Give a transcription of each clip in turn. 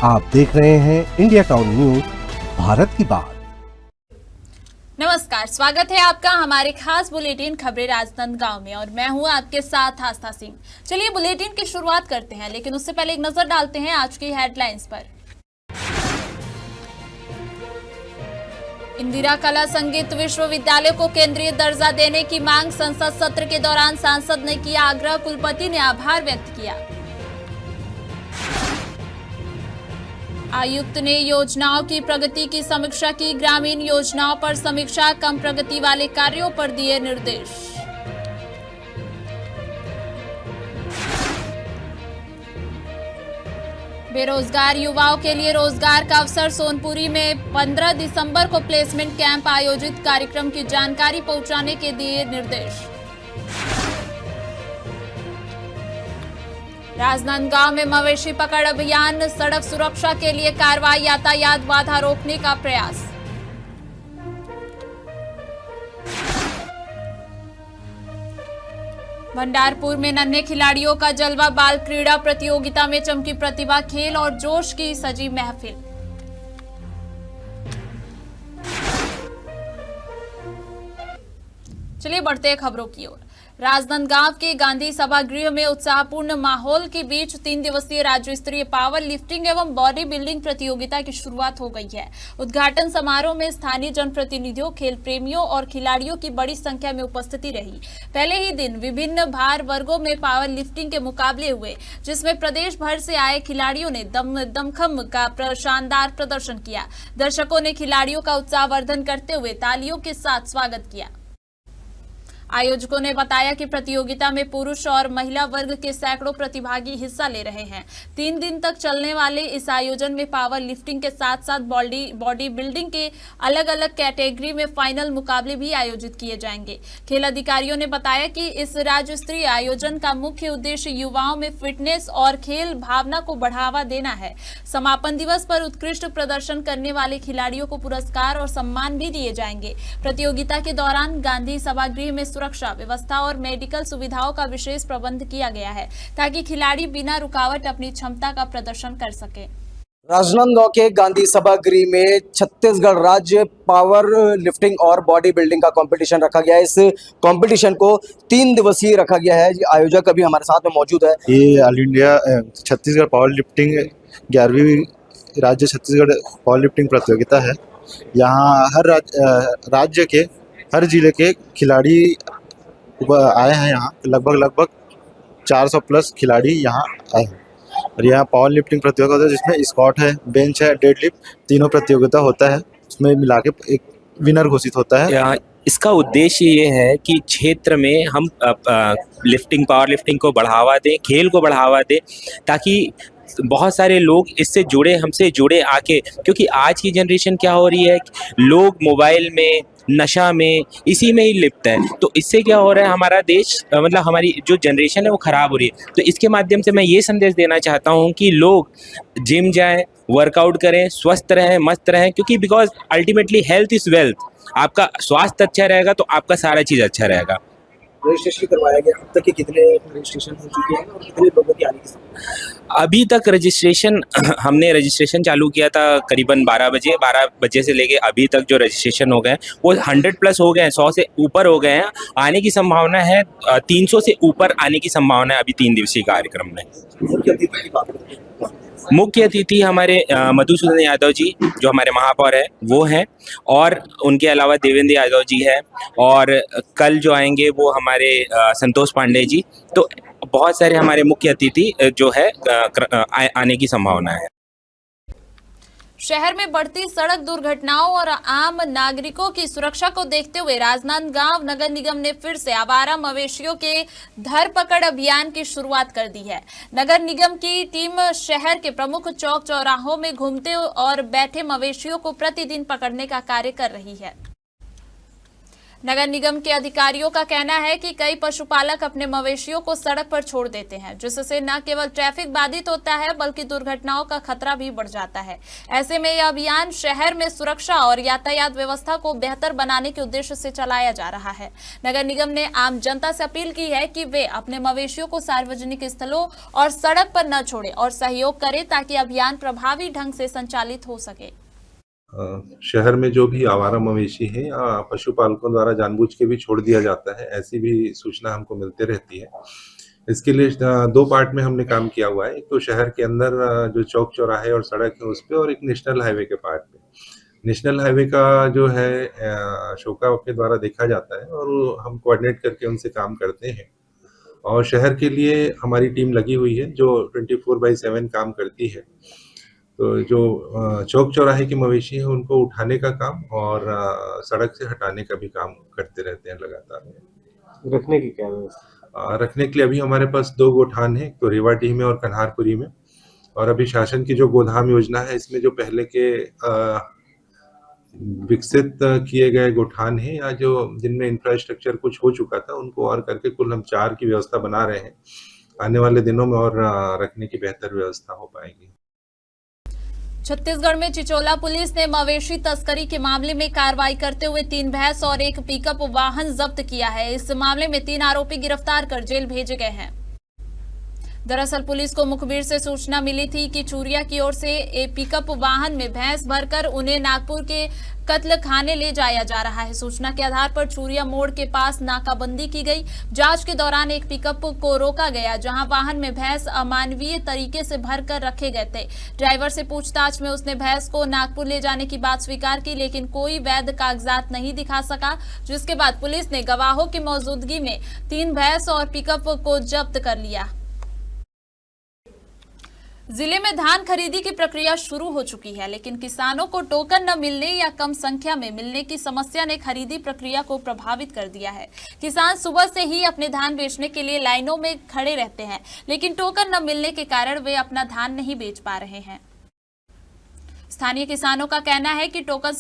आप देख रहे हैं इंडिया टाउन न्यूज, भारत की बात। नमस्कार, स्वागत है आपका हमारे खास बुलेटिन खबरें राजनांदगांव में और मैं हूं आपके साथ आस्था सिंह। चलिए बुलेटिन की शुरुआत करते हैं, लेकिन उससे पहले एक नजर डालते हैं आज की हेडलाइंस पर। इंदिरा कला संगीत विश्वविद्यालय को केंद्रीय दर्जा देने की मांग, संसद सत्र के दौरान सांसद ने किया आग्रह, कुलपति ने आभार व्यक्त किया। आयुक्त ने योजनाओं की प्रगति की समीक्षा की, ग्रामीण योजनाओं पर समीक्षा, कम प्रगति वाले कार्यों पर दिए निर्देश। बेरोजगार युवाओं के लिए रोजगार का अवसर, सोनपुरी में 15 दिसंबर को प्लेसमेंट कैंप आयोजित, कार्यक्रम की जानकारी पहुंचाने के दिए निर्देश। राजनांदगांव में मवेशी पकड़ अभियान, सड़क सुरक्षा के लिए कार्रवाई, यातायात बाधा रोकने का प्रयास। भंडारपुर में नन्हे खिलाड़ियों का जलवा, बाल क्रीड़ा प्रतियोगिता में चमकी प्रतिभा, खेल और जोश की सजी महफिल। चलिए बढ़ते हैं खबरों की ओर। राजनांदगांव के गांधी सभागृह में उत्साहपूर्ण माहौल के बीच 3 दिवसीय राज्य स्तरीय पावर लिफ्टिंग एवं बॉडी बिल्डिंग प्रतियोगिता की शुरुआत हो गई है। उद्घाटन समारोह में स्थानीय जनप्रतिनिधियों, खेल प्रेमियों और खिलाड़ियों की बड़ी संख्या में उपस्थिति रही। पहले ही दिन विभिन्न भार वर्गों में पावर लिफ्टिंग के मुकाबले हुए, जिसमें प्रदेश भर से आए खिलाड़ियों ने दमखम का शानदार प्रदर्शन किया। दर्शकों ने खिलाड़ियों का उत्साहवर्धन करते हुए तालियों के साथ स्वागत किया। आयोजकों ने बताया कि प्रतियोगिता में पुरुष और महिला वर्ग के सैकड़ों प्रतिभागी हिस्सा ले रहे हैं। 3 दिन तक चलने वाले इस आयोजन में पावर लिफ्टिंग के साथ साथ बॉडी बिल्डिंग के अलग अलग कैटेगरी में फाइनल मुकाबले भी आयोजित किए जाएंगे। खेल अधिकारियों ने बताया कि इस राज्य स्तरीय आयोजन का मुख्य उद्देश्य युवाओं में फिटनेस और खेल भावना को बढ़ावा देना है। समापन दिवस पर उत्कृष्ट प्रदर्शन करने वाले खिलाड़ियों को पुरस्कार और सम्मान भी दिए जाएंगे। प्रतियोगिता के दौरान गांधी सभागृह में सुरक्षा व्यवस्था और मेडिकल सुविधाओं का विशेष प्रबंध किया गया है, ताकि खिलाड़ी बिना रुकावट अपनी क्षमता का प्रदर्शन कर सके। राजनांदगांव के गांधी सभागृह में छत्तीसगढ़ राज्य पावर लिफ्टिंग और बॉडी बिल्डिंग का कंपटीशन रखा गया है। इस कंपटीशन को 3 दिवसीय रखा गया है। आयोजक अभी हमारे साथ में मौजूद है। ये all India Chhattisgarh power lifting 11वीं राज्य छत्तीसगढ़ पावर लिफ्टिंग प्रतियोगिता है। यहाँ हर राज्य के हर जिले के खिलाड़ी आए हैं। यहाँ लगभग 400 प्लस खिलाड़ी यहाँ आए हैं और यहाँ पावर लिफ्टिंग प्रतियोगिता होता है, जिसमें स्क्वाट है, बेंच है, डेडलिफ्ट, तीनों प्रतियोगिता होता है। उसमें मिला के एक विनर घोषित होता है। इसका उद्देश्य ये है कि क्षेत्र में हम पावर लिफ्टिंग को बढ़ावा दें, खेल को बढ़ावा दें, ताकि बहुत सारे लोग इससे जुड़े, हमसे जुड़े आके, क्योंकि आज की जनरेशन क्या हो रही है, लोग मोबाइल में, नशा में, इसी में ही लिप्त है। तो इससे क्या हो रहा है, हमारा देश मतलब हमारी जो जनरेशन है वो ख़राब हो रही है। तो इसके माध्यम से मैं ये संदेश देना चाहता हूँ कि लोग जिम जाएं, वर्कआउट करें, स्वस्थ रहें, मस्त रहें, क्योंकि because ultimately health is wealth. आपका स्वास्थ्य अच्छा रहेगा तो आपका सारा चीज़ अच्छा रहेगा। रजिस्ट्रेशन करवाया गया, अब तक के कितने रजिस्ट्रेशन हो चुके हैं और कितने लोगों की आने की संभावना है? अभी तक हमने रजिस्ट्रेशन चालू किया था करीबन 12 बजे से लेके अभी तक जो रजिस्ट्रेशन हो गए वो 100 प्लस हो गए हैं, 100 से ऊपर हो गए हैं। आने की संभावना है 300 से ऊपर आने की संभावना है अभी 3 दिवसीय कार्यक्रम में। मुख्य अतिथि हमारे मधुसूदन यादव जी जो हमारे महापौर है वो हैं, और उनके अलावा देवेंद्र यादव जी है, और कल जो आएंगे वो हमारे संतोष पांडे जी। तो बहुत सारे हमारे मुख्य अतिथि जो है आने की संभावना है। शहर में बढ़ती सड़क दुर्घटनाओं और आम नागरिकों की सुरक्षा को देखते हुए राजनांदगांव नगर निगम ने फिर से आवारा मवेशियों के धरपकड़ अभियान की शुरुआत कर दी है। नगर निगम की टीम शहर के प्रमुख चौक चौराहों में घूमते और बैठे मवेशियों को प्रतिदिन पकड़ने का कार्य कर रही है। नगर निगम के अधिकारियों का कहना है कि कई पशुपालक अपने मवेशियों को सड़क पर छोड़ देते हैं, जिससे न केवल ट्रैफिक बाधित होता है बल्कि दुर्घटनाओं का खतरा भी बढ़ जाता है। ऐसे में यह अभियान शहर में सुरक्षा और यातायात व्यवस्था को बेहतर बनाने के उद्देश्य से चलाया जा रहा है। नगर निगम ने आम जनता से अपील की है कि वे अपने मवेशियों को सार्वजनिक स्थलों और सड़क पर न छोड़ें और सहयोग करें ताकि अभियान प्रभावी ढंग से संचालित हो सके। शहर में जो भी आवारा मवेशी हैं या पशुपालकों द्वारा जानबूझ के भी छोड़ दिया जाता है, ऐसी भी सूचना हमको मिलते रहती है। इसके लिए 2 पार्ट में हमने काम किया हुआ है। एक तो शहर के अंदर जो चौक चौराहे और सड़क है उस पे, और एक नेशनल हाईवे के पार्ट पे। नेशनल हाईवे का जो है अशोका के द्वारा देखा जाता है और हम कोऑर्डिनेट करके उनसे काम करते हैं। और शहर के लिए हमारी टीम लगी हुई है जो 24/7 काम करती है। तो जो चौक चौराहे के मवेशी हैं उनको उठाने का काम और सड़क से हटाने का भी काम करते रहते हैं लगातार। रखने की क्या व्यवस्था? रखने के लिए अभी हमारे पास 2 गोठान हैं, तो रेवाडीह में और कन्हारपुरी में। और अभी शासन की जो गोधाम योजना है इसमें जो पहले के विकसित किए गए गोठान हैं या जो जिनमें इंफ्रास्ट्रक्चर कुछ हो चुका था उनको और करके कुल हम 4 की व्यवस्था बना रहे हैं। आने वाले दिनों में और रखने की बेहतर व्यवस्था हो पाएगी। छत्तीसगढ़ में चिचोला पुलिस ने मवेशी तस्करी के मामले में कार्रवाई करते हुए 3 भैंस और 1 पिकअप वाहन जब्त किया है। इस मामले में 3 आरोपी गिरफ्तार कर जेल भेजे गए हैं। दरअसल पुलिस को मुखबिर से सूचना मिली थी कि चूरिया की ओर से एक पिकअप वाहन में भैंस भरकर उन्हें नागपुर के कत्ल खाने ले जाया जा रहा है। सूचना के आधार पर चूरिया मोड़ के पास नाकाबंदी की गई। जांच के दौरान एक पिकअप को रोका गया जहां वाहन में भैंस अमानवीय तरीके से भरकर रखे गए थे। ड्राइवर से पूछताछ में उसने भैंस को नागपुर ले जाने की बात स्वीकार की, लेकिन कोई वैध कागजात नहीं दिखा सका, जिसके बाद पुलिस ने गवाहों की मौजूदगी में 3 भैंस और पिकअप को जब्त कर लिया। जिले में धान खरीदी की प्रक्रिया शुरू हो चुकी है, लेकिन किसानों को टोकन न मिलने या कम संख्या में मिलने की समस्या ने खरीदी प्रक्रिया को प्रभावित कर दिया है। किसान सुबह से ही अपने धान बेचने के लिए लाइनों में खड़े रहते हैं, लेकिन टोकन न मिलने के कारण वे अपना धान नहीं बेच पा रहे हैं। स्थानीय किसानों का कहना है कि टोकन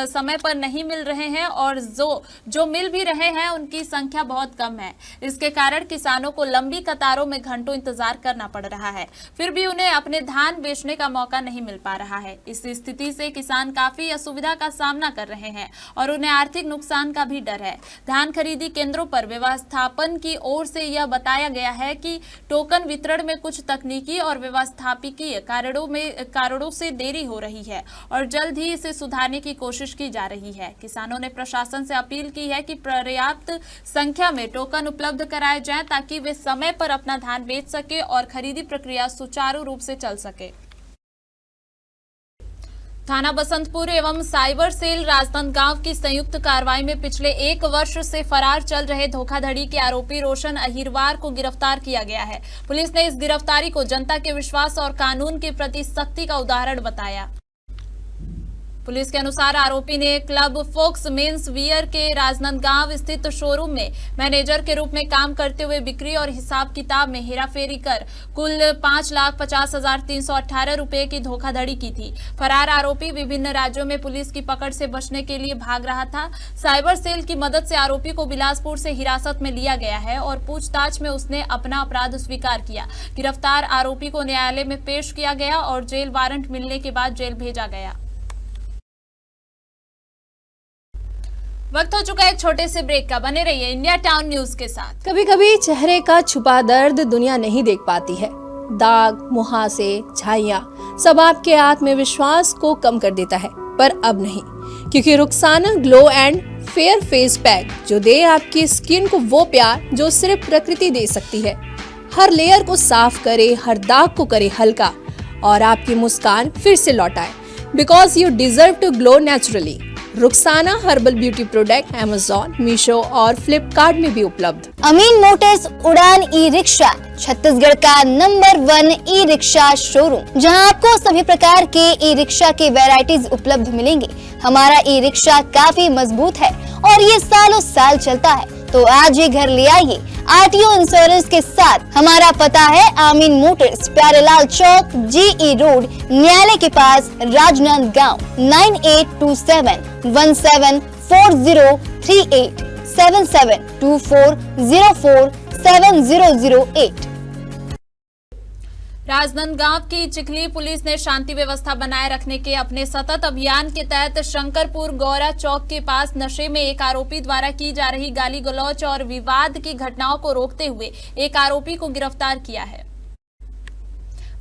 समय पर नहीं मिल रहे हैं और जो मिल भी रहे हैं उनकी संख्या बहुत कम है। इसके कारण किसानों को लंबी कतारों में घंटों इंतजार करना पड़ रहा है, फिर भी उन्हें अपने धान बेचने का मौका नहीं मिल पा रहा है। इस स्थिति से किसान काफी असुविधा का सामना कर रहे हैं और उन्हें आर्थिक नुकसान का भी डर है। धान खरीदी केंद्रों पर व्यवस्थापन की ओर से यह बताया गया है कि टोकन वितरण में कुछ तकनीकी और व्यवस्थापकीय कारणों से देरी हो रही है और जल्द ही इसे सुधारने की कोशिश की जा रही है। किसानों ने प्रशासन से अपील की है कि पर्याप्त संख्या में टोकन उपलब्ध कराए जाएं ताकि वे समय पर अपना धान बेच सके और खरीदी प्रक्रिया सुचारू रूप से चल सके। थाना बसंतपुर एवं साइबर सेल राजनांदगांव की संयुक्त कार्रवाई में पिछले 1 वर्ष से फरार चल रहे धोखाधड़ी के आरोपी रोशन अहिरवार को गिरफ्तार किया गया है। पुलिस ने इस गिरफ्तारी को जनता के विश्वास और कानून के प्रति सख्ती का उदाहरण बताया। पुलिस के अनुसार आरोपी ने क्लब फोक्स मेंस वियर के राजनांदगांव स्थित शोरूम में मैनेजर के रूप में काम करते हुए बिक्री और हिसाब किताब में हेराफेरी कर कुल 5,50,318 रुपए की धोखाधड़ी की थी। फरार आरोपी विभिन्न राज्यों में पुलिस की पकड़ से बचने के लिए भाग रहा था। साइबर सेल की मदद से आरोपी को बिलासपुर से हिरासत में लिया गया है और पूछताछ में उसने अपना अपराध स्वीकार किया। गिरफ्तार आरोपी को न्यायालय में पेश किया गया और जेल वारंट मिलने के बाद जेल भेजा गया। वक्त हो चुका है एक छोटे से ब्रेक का। बने रहिए इंडिया टाउन न्यूज के साथ। कभी कभी चेहरे का छुपा दर्द दुनिया नहीं देख पाती है। दाग, मुहासे, झाइयां सब आपके आत्मविश्वास को कम कर देता है, पर अब नहीं, क्योंकि Rukhsana glow and fair face pack जो दे आपकी स्किन को वो प्यार जो सिर्फ प्रकृति दे सकती है। हर लेयर को साफ करे, हर दाग को करे हल्का और आपकी मुस्कान फिर से लौटाए। Because you deserve to glow naturally. Rukhsana herbal beauty product Amazon, Meesho और फ्लिपकार्ट में भी उपलब्ध। अमीन मोटर्स उड़ान ई रिक्शा छत्तीसगढ़ का नंबर 1 ई रिक्शा शोरूम, जहां आपको सभी प्रकार के ई रिक्शा के वैरायटीज उपलब्ध मिलेंगे। हमारा ई रिक्शा काफी मजबूत है और ये सालों साल चलता है, तो आज ही घर ले आइए आरटीओ इंश्योरेंस के साथ। हमारा पता है अमीन मोटर्स, प्यारेलाल चौक, जीई रोड, न्यायालय के पास, राजनांदगांव। 982717 4038 7724047008। राजनांदगांव की चिखली पुलिस ने शांति व्यवस्था बनाए रखने के अपने सतत अभियान के तहत शंकरपुर गौरा चौक के पास नशे में एक आरोपी द्वारा की जा रही गाली गलौज और विवाद की घटनाओं को रोकते हुए एक आरोपी को गिरफ्तार किया है।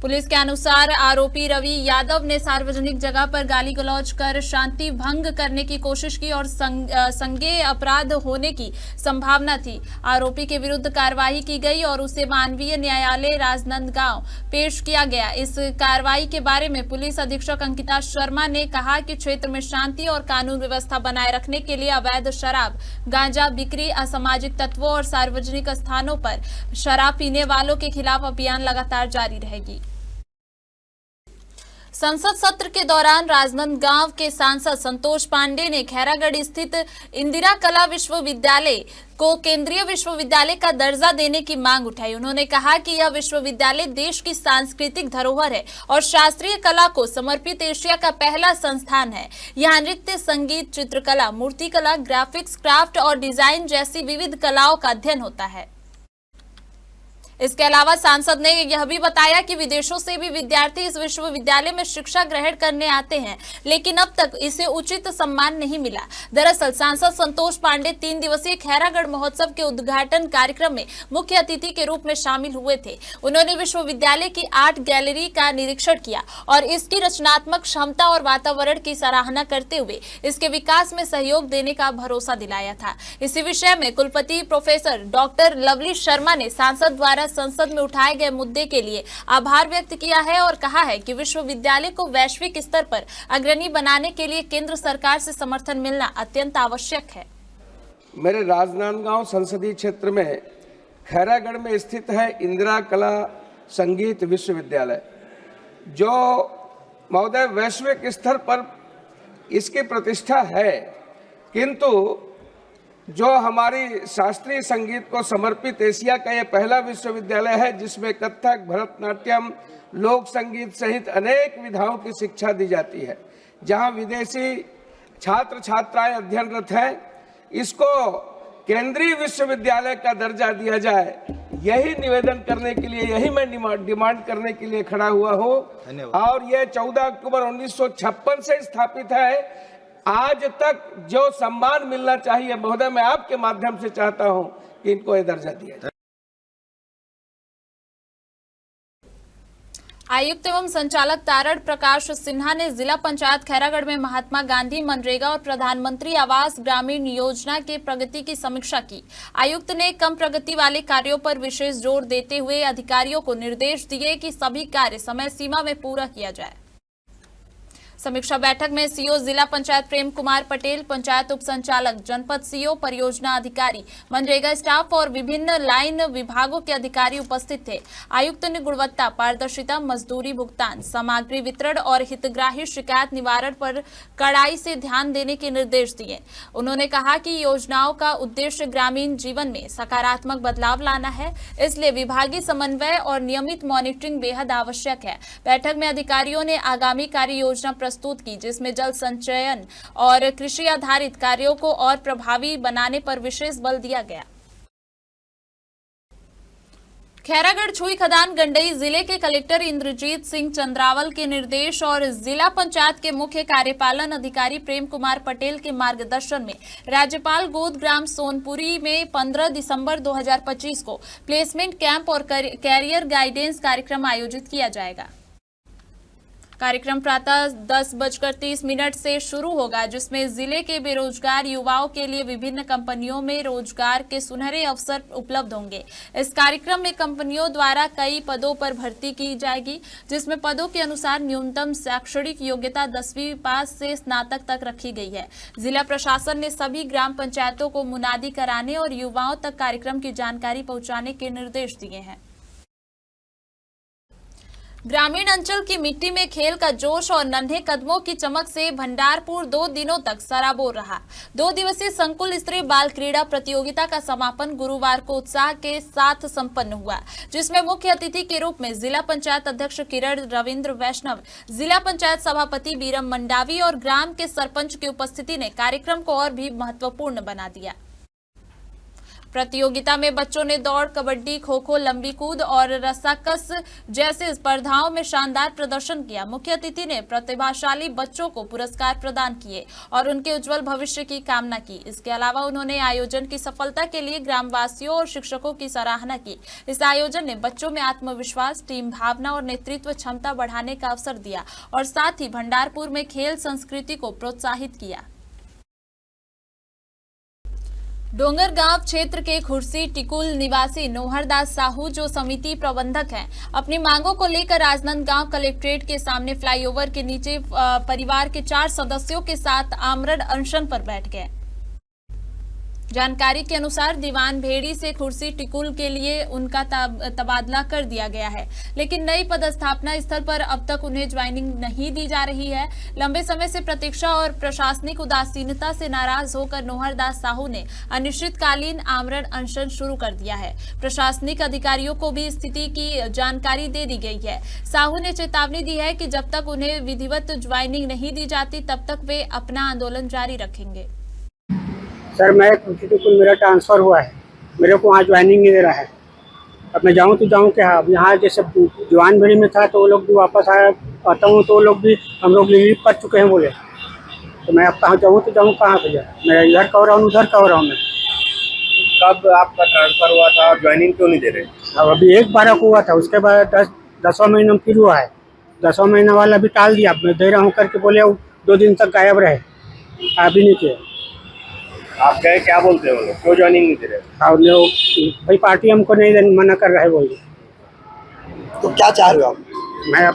पुलिस के अनुसार आरोपी रवि यादव ने सार्वजनिक जगह पर गाली गलौज कर शांति भंग करने की कोशिश की और संज्ञेय अपराध होने की संभावना थी। आरोपी के विरुद्ध कार्रवाई की गई और उसे मानवीय न्यायालय राजनांदगांव पेश किया गया। इस कार्रवाई के बारे में पुलिस अधीक्षक अंकिता शर्मा ने कहा कि क्षेत्र में शांति और कानून व्यवस्था बनाए रखने के लिए अवैध शराब, गांजा बिक्री, असामाजिक तत्वों और सार्वजनिक स्थानों पर शराब पीने वालों के खिलाफ अभियान लगातार जारी रहेगी। संसद सत्र के दौरान राजनांदगांव के सांसद संतोष पांडे ने खैरागढ़ स्थित इंदिरा कला विश्वविद्यालय को केंद्रीय विश्वविद्यालय का दर्जा देने की मांग उठाई। उन्होंने कहा कि यह विश्वविद्यालय देश की सांस्कृतिक धरोहर है और शास्त्रीय कला को समर्पित एशिया का पहला संस्थान है। यहाँ नृत्य, संगीत, चित्रकला, मूर्तिकला, ग्राफिक्स, क्राफ्ट और डिजाइन जैसी विविध कलाओं का अध्ययन होता है। इसके अलावा सांसद ने यह भी बताया कि विदेशों से भी विद्यार्थी इस विश्वविद्यालय में शिक्षा ग्रहण करने आते हैं, लेकिन अब तक इसे उचित सम्मान नहीं मिला। दरअसल सांसद संतोष पांडे 3 दिवसीय खैरागढ़ महोत्सव के उद्घाटन कार्यक्रम में मुख्य अतिथि के रूप में शामिल हुए थे। उन्होंने विश्वविद्यालय की आर्ट गैलरी का निरीक्षण किया और इसकी रचनात्मक क्षमता और वातावरण की सराहना करते हुए इसके विकास में सहयोग देने का भरोसा दिलाया था। इसी विषय में कुलपति प्रोफेसर डॉक्टर लवली शर्मा ने सांसद द्वारा संसद में उठाए गए मुद्दे के लिए आभार व्यक्त किया है और कहा है कि विश्वविद्यालय को वैश्विक स्तर पर अग्रणी बनाने के लिए केंद्र सरकार से समर्थन मिलना अत्यंत आवश्यक है। मेरे राजनांदगांव संसदीय क्षेत्र में खैरागढ़ में स्थित है इंदिरा कला संगीत विश्वविद्यालय, जो महोदय वैश्विक स्तर पर इसकी प्रतिष्ठा है, किंतु जो हमारी शास्त्रीय संगीत को समर्पित एशिया का ये पहला विश्वविद्यालय है जिसमें कथक, भरतनाट्यम, लोक संगीत सहित अनेक विधाओं की शिक्षा दी जाती है। जहां विदेशी छात्र छात्राएं अध्ययनरत हैं, इसको केंद्रीय विश्वविद्यालय का दर्जा दिया जाए, यही निवेदन करने के लिए, यही मैं डिमांड करने के लिए खड़ा हुआ हूँ। और यह 14 अक्टूबर 1956 से स्थापित है। आज तक जो सम्मान मिलना चाहिए महोदय, मैं आपके माध्यम से चाहता हूं कि इनको ये दर्जा दिया जाए। आयुक्त एवं संचालक तारण प्रकाश सिन्हा ने जिला पंचायत खैरागढ़ में महात्मा गांधी मनरेगा और प्रधानमंत्री आवास ग्रामीण योजना के प्रगति की समीक्षा की। आयुक्त ने कम प्रगति वाले कार्यों पर विशेष जोर देते हुए अधिकारियों को निर्देश दिए कि सभी कार्य समय सीमा में पूरा किया जाए। समीक्षा बैठक में सीओ जिला पंचायत प्रेम कुमार पटेल, पंचायत उप संचालक, जनपद सीओ, परियोजना अधिकारी, मनरेगा स्टाफ और विभिन्न लाइन विभागों के अधिकारी उपस्थित थे। आयुक्त ने गुणवत्ता, पारदर्शिता, मजदूरी भुगतान, सामग्री वितरण और हितग्राही शिकायत निवारण पर कड़ाई से ध्यान देने के निर्देश दिए। उन्होंने कहा कि योजनाओं का उद्देश्य ग्रामीण जीवन में सकारात्मक बदलाव लाना है, इसलिए विभागीय समन्वय और नियमित मॉनिटरिंग बेहद आवश्यक है। बैठक में अधिकारियों ने आगामी कार्य योजना प्रस्तुत की, जिसमें जल संचयन और कृषि आधारित कार्यों को और प्रभावी बनाने पर विशेष बल दिया गया। खैरागढ़ छुई खदान गंडई जिले के कलेक्टर इंद्रजीत सिंह चंद्रावल के निर्देश और जिला पंचायत के मुख्य कार्यपालन अधिकारी प्रेम कुमार पटेल के मार्गदर्शन में राज्यपाल गोद ग्राम सोनपुरी में 15 दिसंबर 2025 को प्लेसमेंट कैंप और कैरियर गाइडेंस कार्यक्रम आयोजित किया जाएगा। कार्यक्रम प्रातः 10:30 से शुरू होगा, जिसमें जिले के बेरोजगार युवाओं के लिए विभिन्न कंपनियों में रोजगार के सुनहरे अवसर उपलब्ध होंगे। इस कार्यक्रम में कंपनियों द्वारा कई पदों पर भर्ती की जाएगी, जिसमें पदों के अनुसार न्यूनतम शैक्षणिक योग्यता 10वीं पास से स्नातक तक रखी गई है। जिला प्रशासन ने सभी ग्राम पंचायतों को मुनादी कराने और युवाओं तक कार्यक्रम की जानकारी पहुंचाने के निर्देश दिए हैं। ग्रामीण अंचल की मिट्टी में खेल का जोश और नन्हे कदमों की चमक से भंडारपुर 2 दिनों तक सराबोर रहा। 2 दिवसीय संकुल स्तरीय बाल क्रीड़ा प्रतियोगिता का समापन गुरुवार को उत्साह के साथ संपन्न हुआ, जिसमें मुख्य अतिथि के रूप में जिला पंचायत अध्यक्ष किरण रविंद्र वैष्णव, जिला पंचायत सभापति बीरम मंडावी और ग्राम के सरपंच की उपस्थिति ने कार्यक्रम को और भी महत्वपूर्ण बना दिया। प्रतियोगिता में बच्चों ने दौड़, कबड्डी, खो-खो, लंबी कूद और रस्साकस जैसे स्पर्धाओं में शानदार प्रदर्शन किया। मुख्य अतिथि ने प्रतिभाशाली बच्चों को पुरस्कार प्रदान किए और उनके उज्जवल भविष्य की कामना की। इसके अलावा उन्होंने आयोजन की सफलता के लिए ग्रामवासियों और शिक्षकों की सराहना की। इस आयोजन ने बच्चों में आत्मविश्वास, टीम भावना और नेतृत्व क्षमता बढ़ाने का अवसर दिया और साथ ही भंडारपुर में खेल संस्कृति को प्रोत्साहित किया। डोंगरगांव क्षेत्र के खुर्सी टिकुल निवासी नोहरदास साहू, जो समिति प्रबंधक हैं, अपनी मांगों को लेकर राजनांदगांव कलेक्ट्रेट के सामने फ्लाईओवर के नीचे परिवार के 4 सदस्यों के साथ आमरण अनशन पर बैठ गए। जानकारी के अनुसार दीवान भेड़ी से खुर्सी टिकुल के लिए उनका तबादला कर दिया गया है, लेकिन नई पदस्थापना स्थल पर अब तक उन्हें ज्वाइनिंग नहीं दी जा रही है। लंबे समय से प्रतीक्षा और प्रशासनिक उदासीनता से नाराज होकर नोहरदास साहू ने अनिश्चितकालीन आमरण अनशन शुरू कर दिया है। प्रशासनिक अधिकारियों को भी स्थिति की जानकारी दे दी गई है। साहू ने चेतावनी दी है कि जब तक उन्हें विधिवत ज्वाइनिंग नहीं दी जाती, तब तक वे अपना आंदोलन जारी रखेंगे। सर, मैं खुर्सी टिकुल, मेरा ट्रांसफ़र हुआ है, मेरे को वहाँ ज्वाइनिंग नहीं दे रहा है। अब मैं जाऊँ तो जाऊँ क्या? अब यहाँ जैसे जवान भेड़ी में था तो वो लोग भी वापस आता हूँ तो वो लोग भी हम लोग रिलीव कर चुके हैं बोले, तो मैं अब कहाँ जाऊँ तो जाऊँ कहाँ भैया? मैं इधर कह रहा हूँ, उधर कह रहा हूँ मैं। कब आपका ट्रांसफ़र हुआ था और ज्वाइनिंग क्यों नहीं दे रहे? अब अभी 1/12 को हुआ था, उसके बाद 10वां महीना फिर हुआ है। 10वां महीना वाला भी टाल दिया, मैं दे रहा हूँ करके बोले 2 दिन तक गायब रहे, अभी नहीं किया। आप गए, क्या बोलते हो लोग, क्यों ज्वाइनिंग नहीं दे रहे? और लोग भाई पार्टी हमको नहीं मना कर रहा है बोलिए। तो क्या चाह रहे हो आप? मैं अब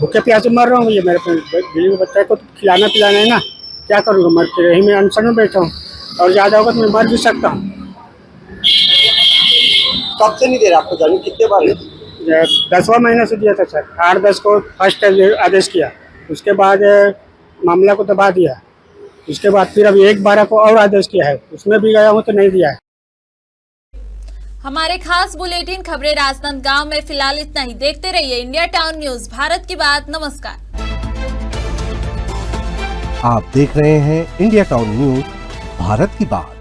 भूखे प्यासे मर रहा हूँ भैया, मेरे बीवी बच्चे को तो खिलाना पिलाना है ना, क्या करूँगा? मर के यही मैं अनशन में बैठा हूँ और ज़्यादा होगा तो मैं मर भी सकता हूँ। कब से नहीं दे रहे आपको ज्वाइनिंग? कितने बार? 10वां महीना से दिया था सर। 8-10 को फर्स्ट आदेश किया, उसके बाद मामला को दबा दिया, उसके बाद फिर अभी 1/12 को और आदेश किया है, उसमें भी गया हूँ तो नहीं दिया है। हमारे खास बुलेटिन खबरें राजनांदगांव में फिलहाल इतना ही। देखते रहिए इंडिया टाउन न्यूज, भारत की बात। नमस्कार। आप देख रहे हैं इंडिया टाउन न्यूज, भारत की बात।